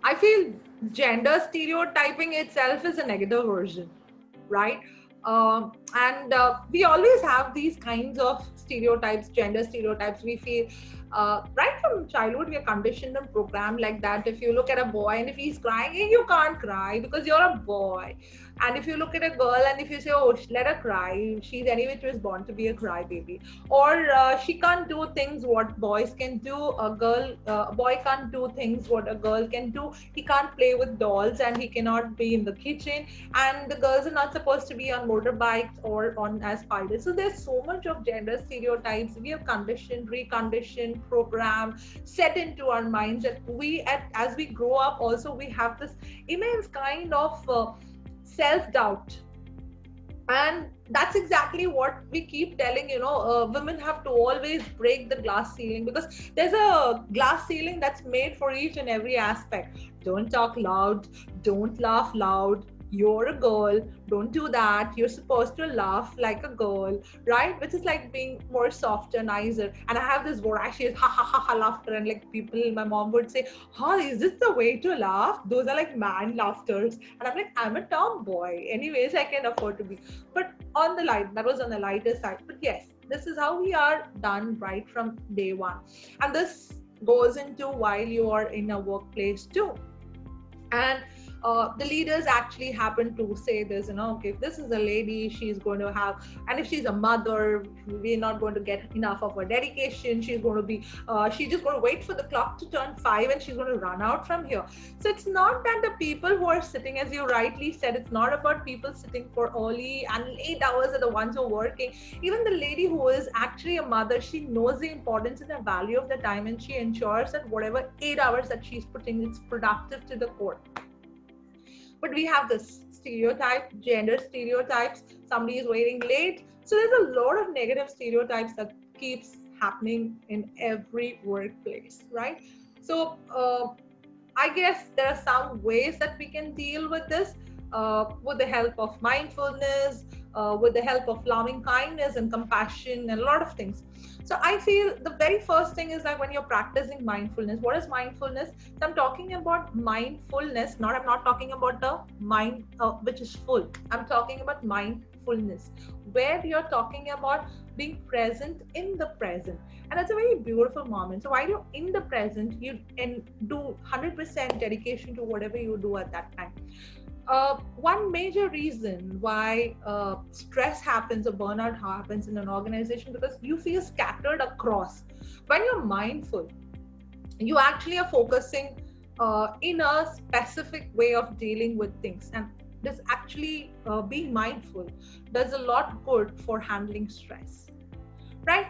I feel gender stereotyping itself is a negative version, right? And we always have these kinds of stereotypes, gender stereotypes. We feel right from childhood we are conditioned and programmed like that. If you look at a boy and if he's crying, you can't cry because you're a boy. And if you look at a girl and if you say, oh, let her cry, she's anyway was born to be a crybaby, or she can't do things what boys can do. A boy can't do things what a girl can do. He can't play with dolls and he cannot be in the kitchen, and the girls are not supposed to be on motorbikes or on as pilots. So there's so much of gender stereotypes we have conditioned, reconditioned, programmed, set into our minds that as we grow up also we have this immense kind of self-doubt. And that's exactly what we keep telling, women have to always break the glass ceiling, because there's a glass ceiling that's made for each and every aspect. Don't talk loud, don't laugh loud, you're a girl, don't do that, you're supposed to laugh like a girl, right? Which is like being more softer, nicer. And I have this voracious ha ha ha ha laughter, and like people, my mom would say, huh, is this the way to laugh? Those are like man laughters. And I'm like, I'm a tomboy anyways, I can afford to be. But that was on the lighter side. But yes, this is how we are done right from day one. And this goes into while you are in a workplace too. And the leaders actually happen to say this, okay, if this is a lady, she's going to have, and if she's a mother, we're not going to get enough of her dedication. She's going to be, she's just going to wait for the clock to turn 5 and she's going to run out from here. So it's not that the people who are sitting, as you rightly said, it's not about people sitting for early and late hours are the ones who are working. Even the lady who is actually a mother, she knows the importance and the value of the time, and she ensures that whatever 8 hours that she's putting, it's productive to the core. But we have this stereotype, gender stereotypes. Somebody is waiting late. So there's a lot of negative stereotypes that keeps happening in every workplace, right? So I guess there are some ways that we can deal with this with the help of mindfulness, with the help of loving kindness and compassion and a lot of things. So I feel the very first thing is that when you're practicing mindfulness, what is mindfulness? So I'm talking about mindfulness, I'm not talking about the mind which is full. I'm talking about mindfulness, where you're talking about being present in the present. And that's a very beautiful moment. So while you're in the present, you and do 100% dedication to whatever you do at that time. One major reason why stress happens or burnout happens in an organization, because you feel scattered across. When you're mindful, you actually are focusing in a specific way of dealing with things, and this actually being mindful does a lot good for handling stress, right?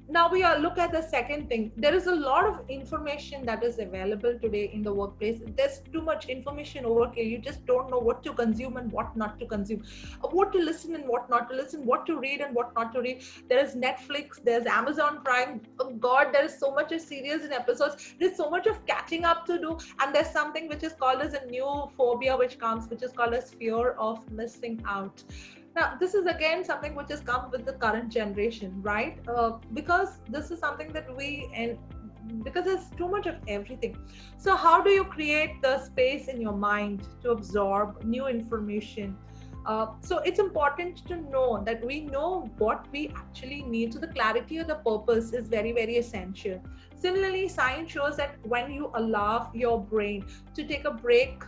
Now we look at the second thing. There is a lot of information that is available today in the workplace. There's too much information overkill. You just don't know what to consume and what not to consume, what to listen and what not to listen, what to read and what not to read. There is Netflix, there's Amazon Prime. Oh God, there is so much of series and episodes. There's so much of catching up to do. And there's something which is called as a new phobia which is called as fear of missing out. Now, this is again something which has come with the current generation, right? Because this is something that because there's too much of everything. So how do you create the space in your mind to absorb new information? So it's important to know that we know what we actually need. So the clarity of the purpose is very, very essential. Similarly, science shows that when you allow your brain to take a break,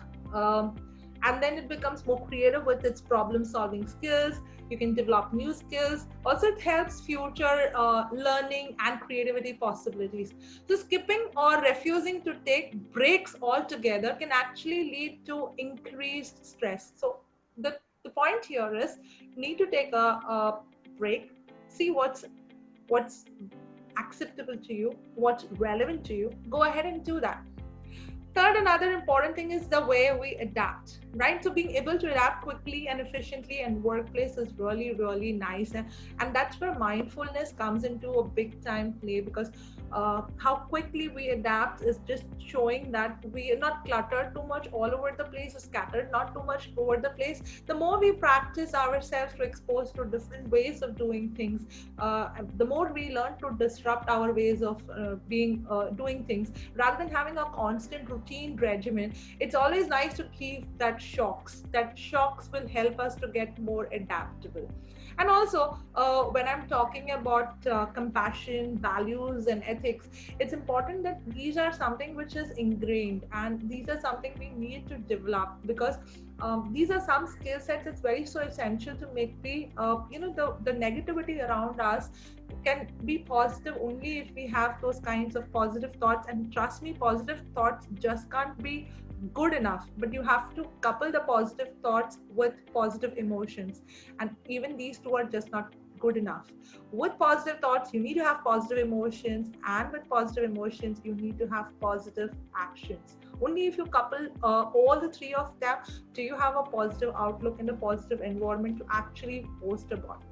and then it becomes more creative with its problem solving skills, you can develop new skills. Also, it helps future learning and creativity possibilities. So skipping or refusing to take breaks altogether can actually lead to increased stress. So the point here is you need to take a break, see what's acceptable to you, what's relevant to you, go ahead and do that. Third, another important thing is the way we adapt, right? So being able to adapt quickly and efficiently in workplace is really, really nice. And that's where mindfulness comes into a big time play, because how quickly we adapt is just showing that we are not cluttered too much all over the place, or scattered not too much over the place. The more we practice ourselves to expose to different ways of doing things, the more we learn to disrupt our ways of being doing things, rather than having a constant routine regimen. It's always nice to keep that shocks will help us to get more adaptable. And also, when I'm talking about compassion, values, and ethics, it's important that these are something which is ingrained, and these are something we need to develop, because these are some skill sets that's very so essential to make the negativity around us can be positive only if we have those kinds of positive thoughts. And trust me, positive thoughts just can't be good enough, but you have to couple the positive thoughts with positive emotions, and even these two are just not good enough. With positive thoughts you need to have positive emotions, and with positive emotions you need to have positive actions. Only if you couple all the three of them do you have a positive outlook and a positive environment to actually boast about.